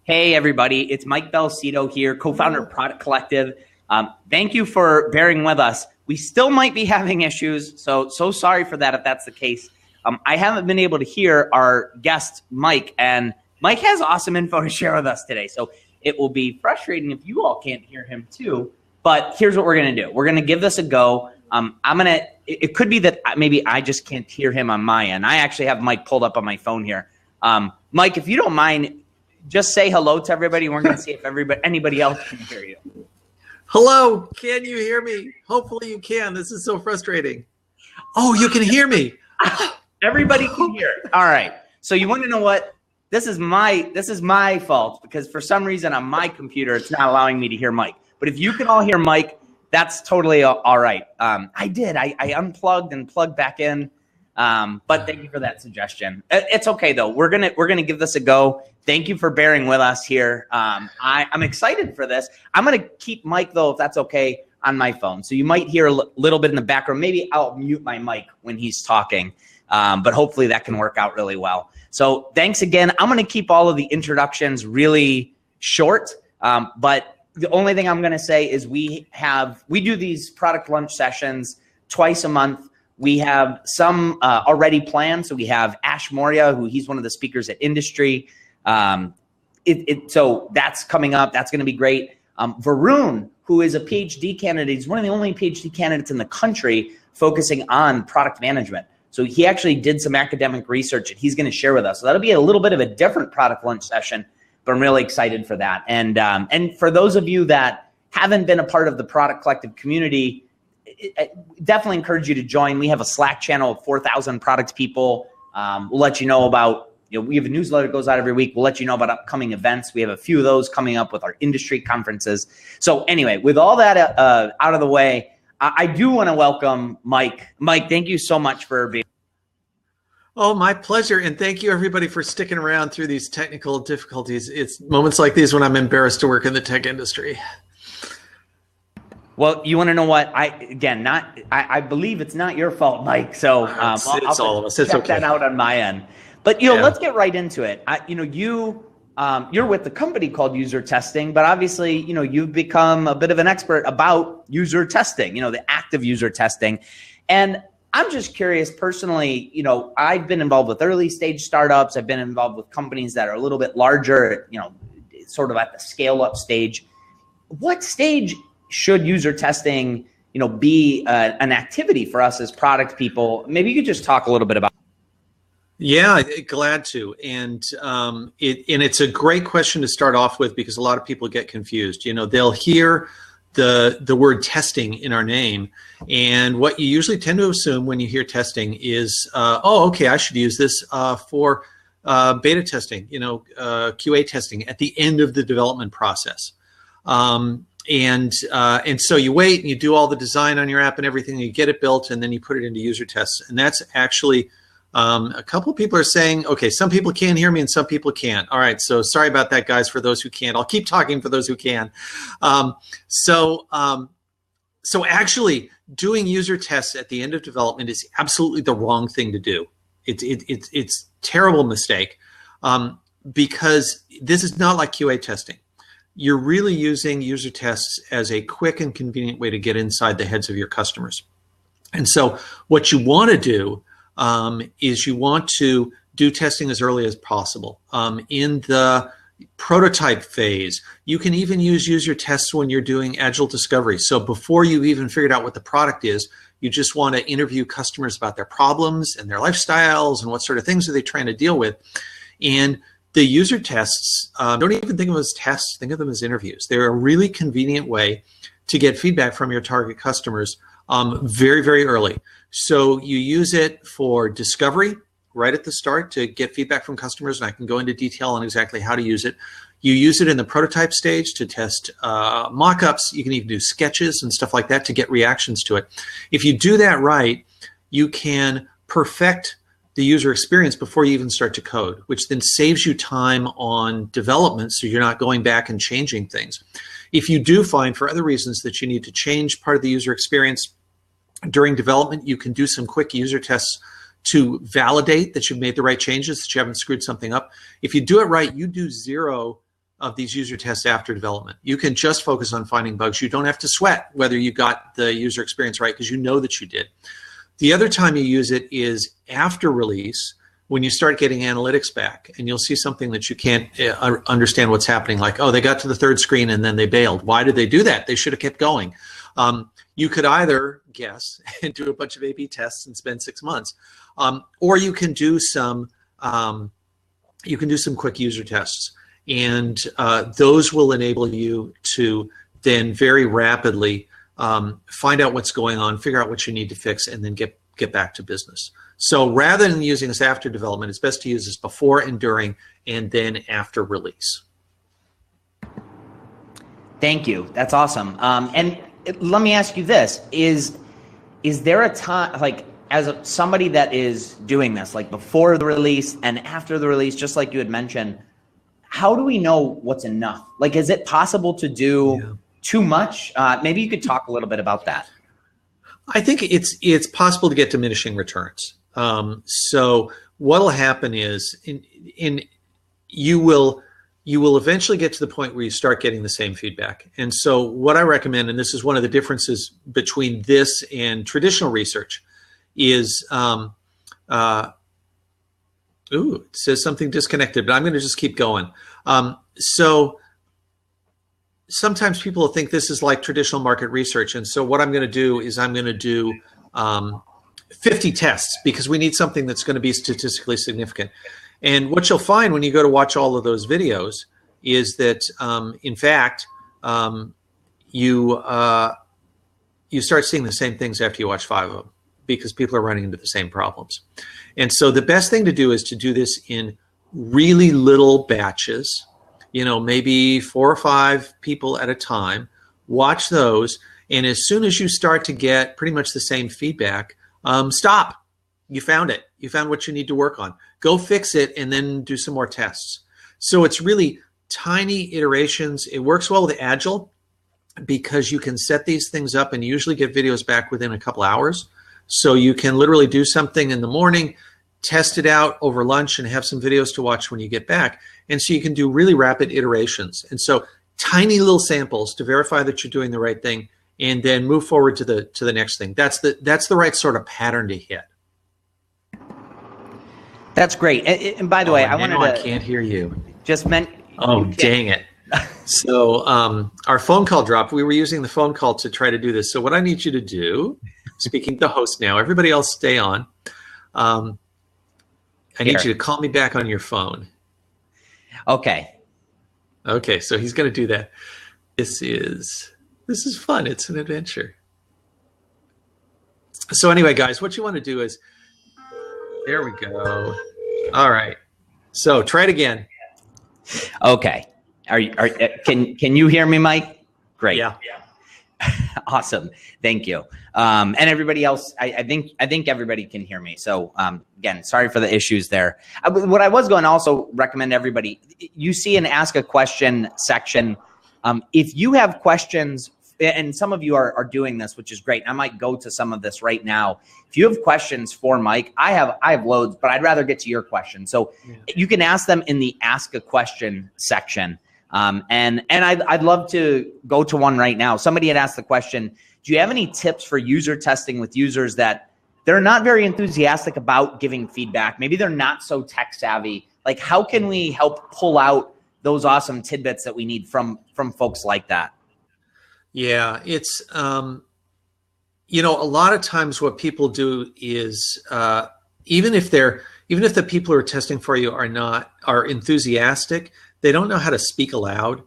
Hey, everybody. It's Mike Belcito here, co-founder of Product Collective. Thank you for bearing with us. We still might be having issues, so sorry for that if that's the case. I haven't been able to hear our guest, Mike, and Mike has awesome info to share with us today. So it will be frustrating if you all can't hear him too, but here's what we're going to do. We're going to give this a go. It could be that maybe I just can't hear him on my end. I actually have Mike pulled up on my phone here. Mike, if you don't mind, just say hello to everybody. We're going to see if anybody else can hear you. Hello, can you hear me? Hopefully you can. This is so frustrating. Oh, you can hear me. Everybody can hear. All right. So you want to know what? This is my fault because for some reason on my computer it's not allowing me to hear Mike. But if you can all hear Mike, that's totally all right. I unplugged and plugged back in. But thank you for that suggestion. It's okay though. We're gonna give this a go. Thank you for bearing with us here. I'm excited for this. I'm gonna keep Mike though, if that's okay, on my phone. So you might hear a little bit in the background. Maybe I'll mute my mic when he's talking. But hopefully that can work out really well. So thanks again. I'm gonna keep all of the introductions really short. But the only thing I'm gonna say is we do these product lunch sessions twice a month. We have some already planned. So we have Ash Moria, he's one of the speakers at Industry. So that's coming up. That's going to be great. Varun, who is a PhD candidate, he's one of the only PhD candidates in the country focusing on product management. So he actually did some academic research that he's going to share with us. So that'll be a little bit of a different product lunch session, but I'm really excited for that. And for those of you that haven't been a part of the Product Collective community, I definitely encourage you to join. We have a Slack channel of 4,000 product people. We'll let you know about, we have a newsletter that goes out every week. We'll let you know about upcoming events. We have a few of those coming up with our industry conferences. So anyway, with all that out of the way, I do want to welcome Mike. Mike, thank you so much for being. Oh, my pleasure. And thank you everybody for sticking around through these technical difficulties. It's moments like these when I'm embarrassed to work in the tech industry. Well, you want to know what? I believe it's not your fault, Mike. So it's all of us. It's check okay. that out on my end. But let's get right into it. You're with the company called User Testing, but obviously, you've become a bit of an expert about user testing. The active user testing, and I'm just curious personally. I've been involved with early stage startups. I've been involved with companies that are a little bit larger. Sort of at the scale up stage. What stage should user testing, be an activity for us as product people? Maybe you could just talk a little bit about. Yeah, glad to. And it's a great question to start off with because a lot of people get confused. They'll hear the word testing in our name, and what you usually tend to assume when you hear testing is, oh, okay, I should use this for beta testing, QA testing at the end of the development process. And so you wait and you do all the design on your app and everything, you get it built, and then you put it into user tests. And that's actually, a couple of people are saying, okay, some people can hear me and some people can't. All right, so sorry about that, guys, for those who can't. I'll keep talking for those who can. So actually doing user tests at the end of development is absolutely the wrong thing to do. It's a terrible mistake because this is not like QA testing. You're really using user tests as a quick and convenient way to get inside the heads of your customers. And so what you want to do is you want to do testing as early as possible. In the prototype phase, you can even use user tests when you're doing agile discovery. So before you've even figured out what the product is, you just want to interview customers about their problems and their lifestyles and what sort of things are they trying to deal with. And the user tests, don't even think of them as tests, think of them as interviews. They're a really convenient way to get feedback from your target customers very, very early. So you use it for discovery right at the start to get feedback from customers, and I can go into detail on exactly how to use it. You use it in the prototype stage to test mock-ups. You can even do sketches and stuff like that to get reactions to it. If you do that right, you can perfect the user experience before you even start to code, which then saves you time on development so you're not going back and changing things. If you do find for other reasons that you need to change part of the user experience during development, you can do some quick user tests to validate that you've made the right changes, that you haven't screwed something up. If you do it right, you do zero of these user tests after development. You can just focus on finding bugs. You don't have to sweat whether you got the user experience right because you know that you did. The other time you use it is after release, when you start getting analytics back, and you'll see something that you can't understand what's happening, like, oh, they got to the third screen and then they bailed. Why did they do that? They should have kept going. You could either guess and do a bunch of A/B tests and spend 6 months, or you can do some quick user tests, and those will enable you to then very rapidly find out what's going on, figure out what you need to fix, and then get back to business. So rather than using this after development, it's best to use this before and during, and then after release. Thank you. That's awesome. And let me ask you this: is there a time, like, as somebody that is doing this, like before the release and after the release, just like you had mentioned, how do we know what's enough? Like, is it possible to do too much? Maybe you could talk a little bit about that. I think it's possible to get diminishing returns. So what'll happen is you will eventually get to the point where you start getting the same feedback. And so what I recommend, and this is one of the differences between this and traditional research, is it says something disconnected, but I'm going to just keep going. So sometimes people will think this is like traditional market research. And so what I'm going to do is I'm going to do 50 tests because we need something that's going to be statistically significant. And what you'll find when you go to watch all of those videos is that, in fact, you start seeing the same things after you watch 5 of them because people are running into the same problems. And so the best thing to do is to do this in really little batches, maybe 4 or 5 people at a time. Watch those, and as soon as you start to get pretty much the same feedback, stop. You found it. You found what you need to work on. Go fix it and then do some more tests. So it's really tiny iterations. It works well with Agile because you can set these things up and usually get videos back within a couple hours. So you can literally do something in the morning, test it out over lunch, and have some videos to watch when you get back. And so you can do really rapid iterations. And so tiny little samples to verify that you're doing the right thing, and then move forward to the next thing. That's the right sort of pattern to hit. That's great. And by the way, I can't hear you. Just meant. Oh, dang it. So our phone call dropped. We were using the phone call to try to do this. So what I need you to do, speaking to the host now, everybody else stay on. I need you to call me back on your phone. Okay. Okay, so he's going to do that. This is fun. It's an adventure. So anyway, guys, what you want to do is, there we go. All right. So try it again. Okay. Can you hear me, Mike? Great. Yeah. Awesome. Thank you. And everybody else, I think everybody can hear me. So again, sorry for the issues there. What I was going to also recommend everybody, you see an ask a question section. If you have questions, and some of you are doing this, which is great. I might go to some of this right now. If you have questions for Mike, I have loads, but I'd rather get to your questions. So you can ask them in the ask a question section. And I'd love to go to one right now. Somebody had asked the question, do you have any tips for user testing with users that they're not very enthusiastic about giving feedback? Maybe they're not so tech savvy. Like, how can we help pull out those awesome tidbits that we need from folks like that? Yeah, it's, a lot of times what people do is, even if the people who are testing for you are enthusiastic, they don't know how to speak aloud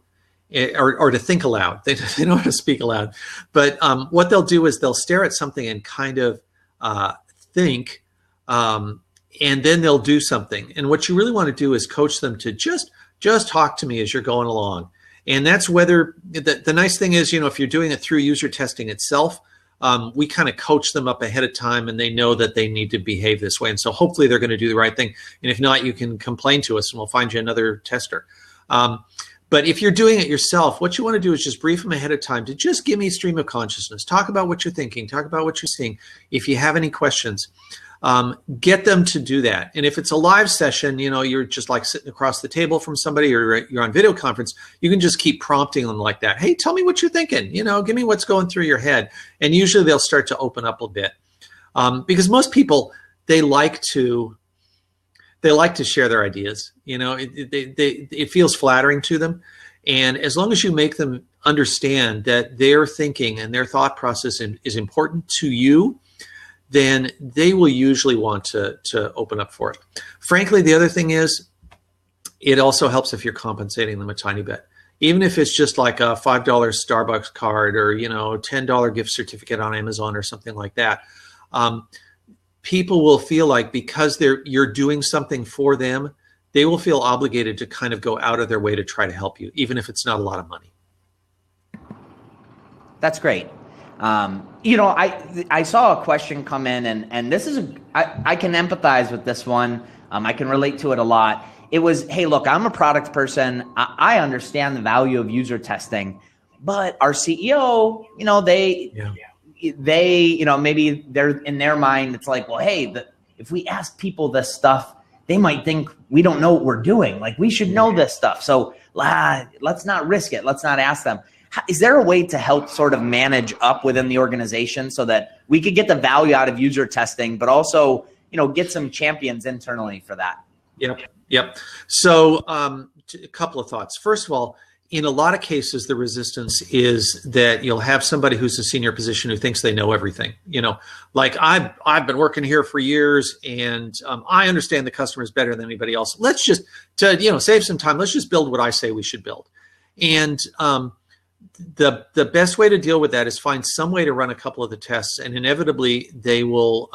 or to think aloud. They don't know how to speak aloud. But what they'll do is they'll stare at something and kind of think, and then they'll do something. And what you really want to do is coach them to just talk to me as you're going along. And that's whether the nice thing is, if you're doing it through user testing itself, we kind of coach them up ahead of time and they know that they need to behave this way. And so hopefully they're going to do the right thing. And if not, you can complain to us and we'll find you another tester. But if you're doing it yourself, what you want to do is just brief them ahead of time to just give me stream of consciousness. Talk about what you're thinking. Talk about what you're seeing. If you have any questions, Get them to do that. And if it's a live session, you're just like sitting across the table from somebody, or you're on video conference, you can just keep prompting them like that. Hey, tell me what you're thinking. Give me what's going through your head. And usually they'll start to open up a bit, because most people, they like to share their ideas. It feels flattering to them. And as long as you make them understand that their thinking and their thought process is important to you, then they will usually want to open up for it. Frankly, the other thing is, it also helps if you're compensating them a tiny bit. Even if it's just like a $5 Starbucks card, or $10 gift certificate on Amazon or something like that. People will feel like, because you're doing something for them, they will feel obligated to kind of go out of their way to try to help you, even if it's not a lot of money. That's great. I saw a question come in, and this is, I can empathize with this one. I can relate to it a lot. It was, hey, look, I'm a product person. I understand the value of user testing, but our CEO, they, maybe they're in their mind, it's like, well, hey, if we ask people this stuff, they might think we don't know what we're doing. Like, we should know this stuff. So let's not risk it. Let's not ask them. Is there a way to help sort of manage up within the organization so that we could get the value out of user testing, but also, get some champions internally for that? Yep. So a couple of thoughts. First of all, in a lot of cases, the resistance is that you'll have somebody who's a senior position who thinks they know everything. Like, I've been working here for years, and I understand the customers better than anybody else. Let's just, to save some time, let's just build what I say we should build. And the best way to deal with that is find some way to run a couple of the tests, and inevitably they will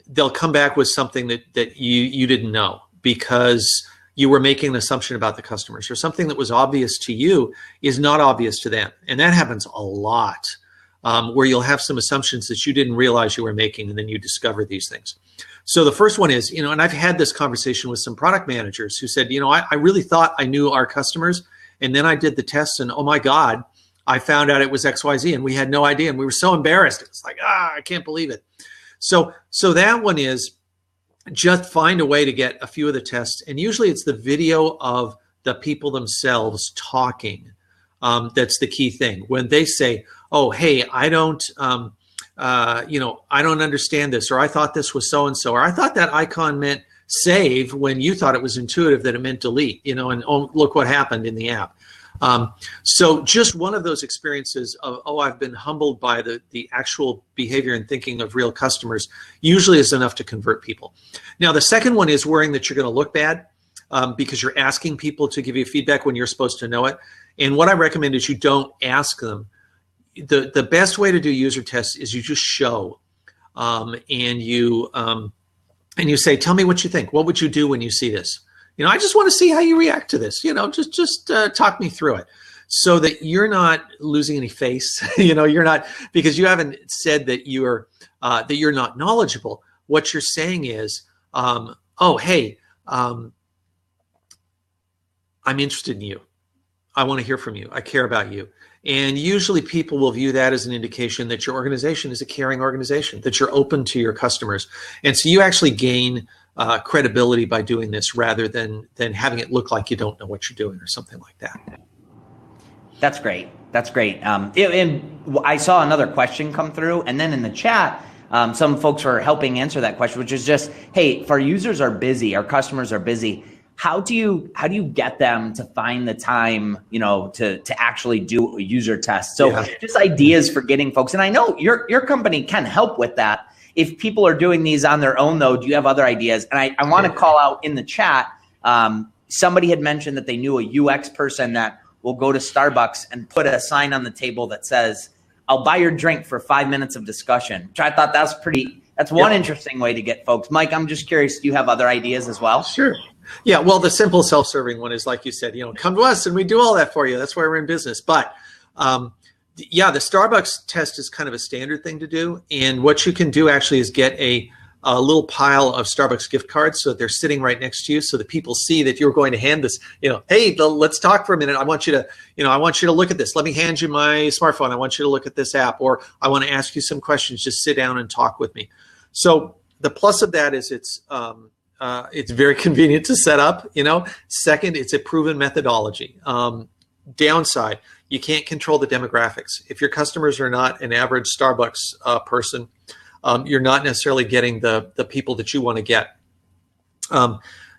they'll come back with something that you didn't know, because you were making an assumption about the customers, or something that was obvious to you is not obvious to them. And that happens a lot, where you'll have some assumptions that you didn't realize you were making, and then you discover these things. So the first one is, and I've had this conversation with some product managers who said, I really thought I knew our customers, and then I did the tests, and oh my God, I found out it was XYZ, and we had no idea, and we were so embarrassed. It's like, I can't believe it. So that one is, just find a way to get a few of the tests, and usually it's the video of the people themselves talking. That's the key thing. When they say, "Oh, hey, I don't understand this," or "I thought this was so and so," or "I thought that icon meant save when you thought it was intuitive that it meant delete," and oh, look what happened in the app. So just one of those experiences of, oh, I've been humbled by the actual behavior and thinking of real customers, usually is enough to convert people. Now, the second one is worrying that you're going to look bad, because you're asking people to give you feedback when you're supposed to know it. And what I recommend is you don't ask them. The best way to do user tests is you just show, and you say, tell me what you think. What would you do when you see this? I just want to see how you react to this. Just talk me through it, so that you're not losing any face. You're not, because you haven't said that you're not knowledgeable. What you're saying is, oh, hey, I'm interested in you. I want to hear from you. I care about you. And usually people will view that as an indication that your organization is a caring organization, that you're open to your customers. And so you actually gain credibility by doing this, rather than having it look like you don't know what you're doing or something like that. That's great. That's great. And I saw another question come through, and then in the chat, some folks were helping answer that question, which is just, hey, if our users are busy, our customers are busy, how do you get them to find the time, to actually do a user test? So just ideas for getting folks. And I know your company can help with that. If people are doing these on their own, though, do you have other ideas? And I want to call out in the chat, somebody had mentioned that they knew a UX person that will go to Starbucks and put a sign on the table that says, "I'll buy your drink for 5 minutes of discussion," which I thought that's one interesting way to get folks. Mike, I'm just curious, do you have other ideas as well? Sure. Yeah, well, the simple self-serving one is, like you said, come to us and we do all that for you. That's why we're in business. But yeah, the Starbucks test is kind of a standard thing to do. And what you can do actually is get a little pile of Starbucks gift cards, so that they're sitting right next to you, so that people see that you're going to hand this, hey, let's talk for a minute. I want you to look at this. Let me hand you my smartphone. I want you to look at this app, or I want to ask you some questions. Just sit down and talk with me. So the plus of that is it's very convenient to set up. Second, it's a proven methodology. Downside, you can't control the demographics. If your customers are not an average Starbucks person, you're not necessarily getting the people that you want to get.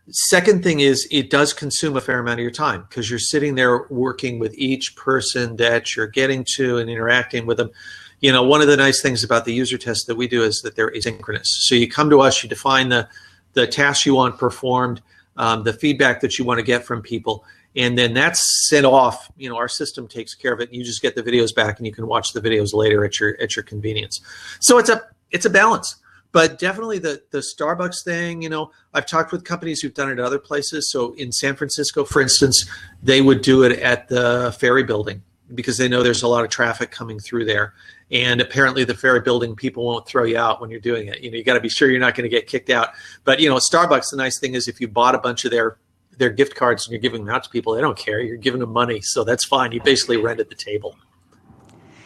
Second thing is it does consume a fair amount of your time because you're sitting there working with each person that you're getting to and interacting with them. One of the nice things about the user tests that we do is that they're asynchronous. So you come to us, you define the tasks you want performed, the feedback that you want to get from people, and then that's sent off. Our system takes care of it. You just get the videos back and you can watch the videos later at your convenience. So it's a balance. But definitely the Starbucks thing, I've talked with companies who've done it at other places. So in San Francisco, for instance, they would do it at the Ferry Building because they know there's a lot of traffic coming through there. And apparently the Ferry Building people won't throw you out when you're doing it. You got to be sure you're not going to get kicked out. But, at Starbucks, the nice thing is if you bought a bunch of their gift cards and you're giving them out to people, they don't care. You're giving them money. So that's fine. You basically rented the table.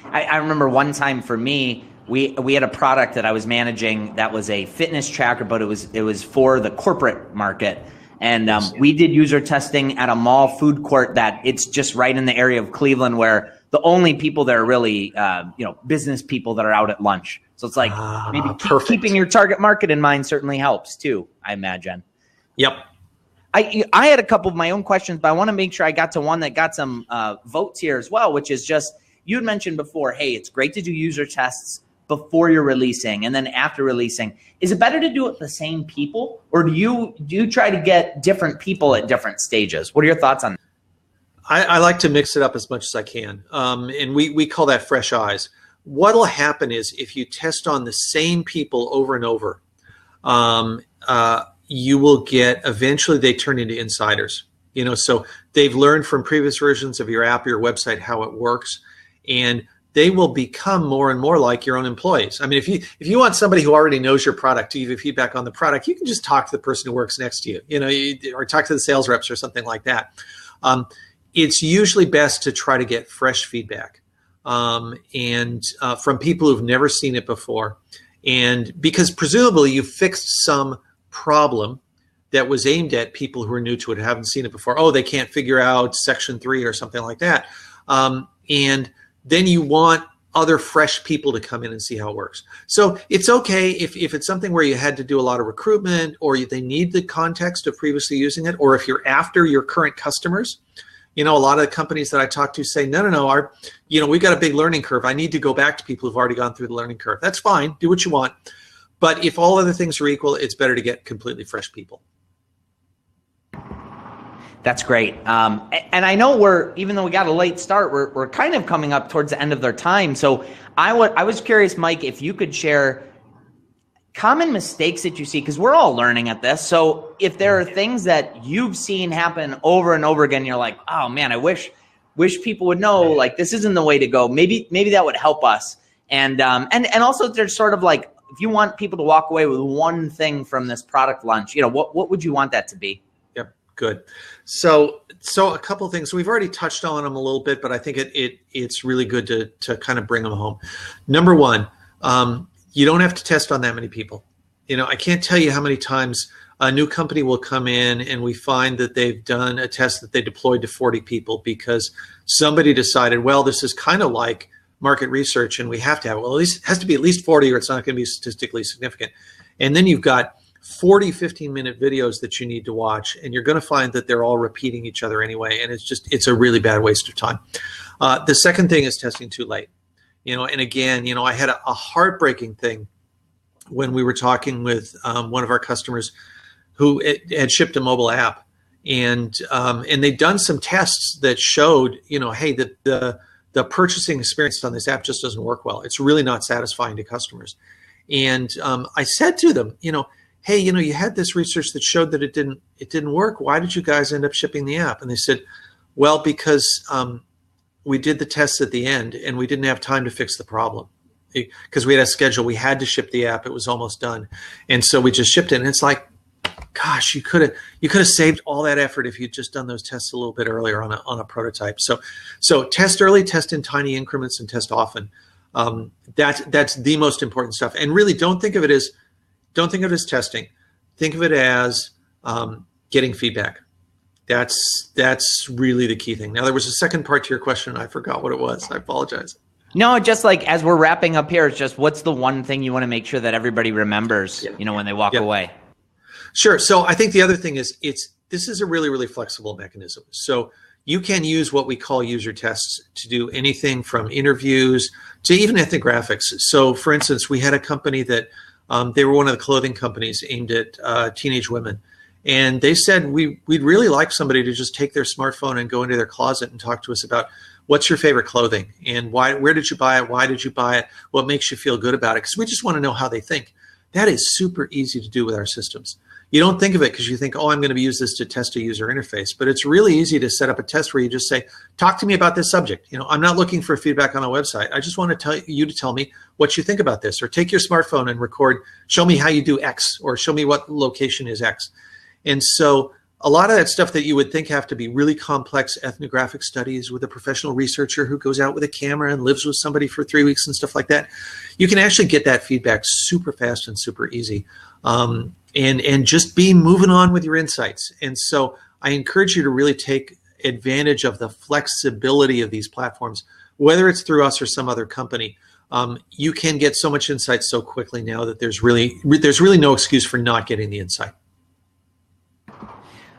I remember one time for me, we had a product that I was managing that was a fitness tracker, but it was for the corporate market. And we did user testing at a mall food court that it's just right in the area of Cleveland where the only people that are really, business people that are out at lunch. So it's like maybe keeping your target market in mind certainly helps too, I imagine. Yep. I had a couple of my own questions, but I want to make sure I got to one that got some votes here as well, which is just, you had mentioned before, hey, it's great to do user tests before you're releasing and then after releasing. Is it better to do it with the same people, or do you try to get different people at different stages? What are your thoughts on that? I like to mix it up as much as I can. And we call that fresh eyes. What'll happen is if you test on the same people over and over, you will get, eventually they turn into insiders. So they've learned from previous versions of your app or your website how it works, and they will become more and more like your own employees. I mean, if you want somebody who already knows your product to give you feedback on the product, you can just talk to the person who works next to you, or talk to the sales reps or something like that. It's usually best to try to get fresh feedback and from people who've never seen it before. And because presumably you fixed some problem that was aimed at people who are new to it, haven't seen it before. Oh, they can't figure out section 3 or something like that. And then you want other fresh people to come in and see how it works. So it's okay if it's something where you had to do a lot of recruitment, or they need the context of previously using it, or if you're after your current customers. A lot of the companies that I talk to say, no, we've got a big learning curve. I need to go back to people who've already gone through the learning curve. That's fine. Do what you want. But if all other things are equal, it's better to get completely fresh people. That's great. And I know even though we got a late start, we're kind of coming up towards the end of their time. So I was curious, Mike, if you could share common mistakes that you see, because we're all learning at this. So if there are things that you've seen happen over and over again, you're like, oh man, I wish people would know, like, this isn't the way to go. Maybe that would help us. And also there's sort of like, if you want people to walk away with one thing from this product launch, what would you want that to be? Yep. Good. So a couple of things. We've already touched on them a little bit, but I think it's really good to kind of bring them home. Number one, you don't have to test on that many people. I can't tell you how many times a new company will come in and we find that they've done a test that they deployed to 40 people because somebody decided, well, this is kind of like market research and we have to have, well, at least it has to be at least 40 or it's not going to be statistically significant. And then you've got 40 15-minute videos that you need to watch, and you're going to find that they're all repeating each other anyway, and it's a really bad waste of time. The second thing is testing too late. And again, I had a heartbreaking thing when we were talking with one of our customers who had shipped a mobile app, and they'd done some tests that showed, hey, the purchasing experience on this app just doesn't work well. It's really not satisfying to customers. And I said to them, hey, you had this research that showed that it didn't work. Why did you guys end up shipping the app? And they said, well, because we did the tests at the end and we didn't have time to fix the problem because we had a schedule. We had to ship the app. It was almost done. And so we just shipped it. And it's like, gosh, you could have saved all that effort if you'd just done those tests a little bit earlier on a prototype. So test early, test in tiny increments, and test often. That's the most important stuff. And really don't think of it as Don't think of it as testing. Think of it as getting feedback. That's really the key thing. Now, there was a second part to your question. I forgot what it was. I apologize. No, just like as we're wrapping up here, it's just what's the one thing you want to make sure that everybody remembers, when they walk away? Sure. So I think the other thing is this is a really, really flexible mechanism. So you can use what we call user tests to do anything from interviews to even ethnographics. So for instance, we had a company that they were one of the clothing companies aimed at teenage women. And they said, we'd really like somebody to just take their smartphone and go into their closet and talk to us about what's your favorite clothing and where did you buy it? Why did you buy it? What makes you feel good about it? Because we just want to know how they think. That is super easy to do with our systems. You don't think of it because you think, oh, I'm going to use this to test a user interface. But it's really easy to set up a test where you just say, talk to me about this subject. I'm not looking for feedback on a website. I just want to tell you to tell me what you think about this. Or take your smartphone and record, show me how you do X, or show me what location is X. And so a lot of that stuff that you would think have to be really complex ethnographic studies with a professional researcher who goes out with a camera and lives with somebody for 3 weeks and stuff like that, you can actually get that feedback super fast and super easy. And just be moving on with your insights. And so I encourage you to really take advantage of the flexibility of these platforms, whether it's through us or some other company. You can get so much insight so quickly now that there's really no excuse for not getting the insight.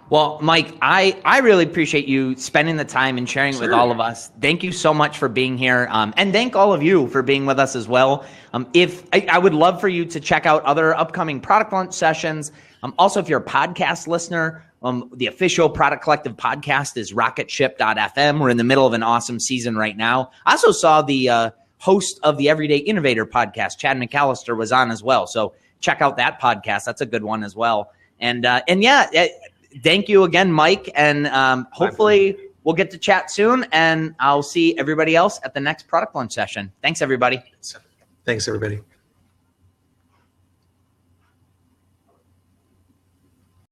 Well, Mike, I really appreciate you spending the time and sharing it with all of us. Thank you so much for being here. And thank all of you for being with us as well. I would love for you to check out other upcoming product launch sessions. Also, if you're a podcast listener, the official Product Collective podcast is rocketship.fm. We're in the middle of an awesome season right now. I also saw the host of the Everyday Innovator podcast, Chad McAllister, was on as well. So check out that podcast. That's a good one as well. And thank you again, Mike. And hopefully we'll get to chat soon. And I'll see everybody else at the next product launch session. Thanks, everybody. Thanks, everybody.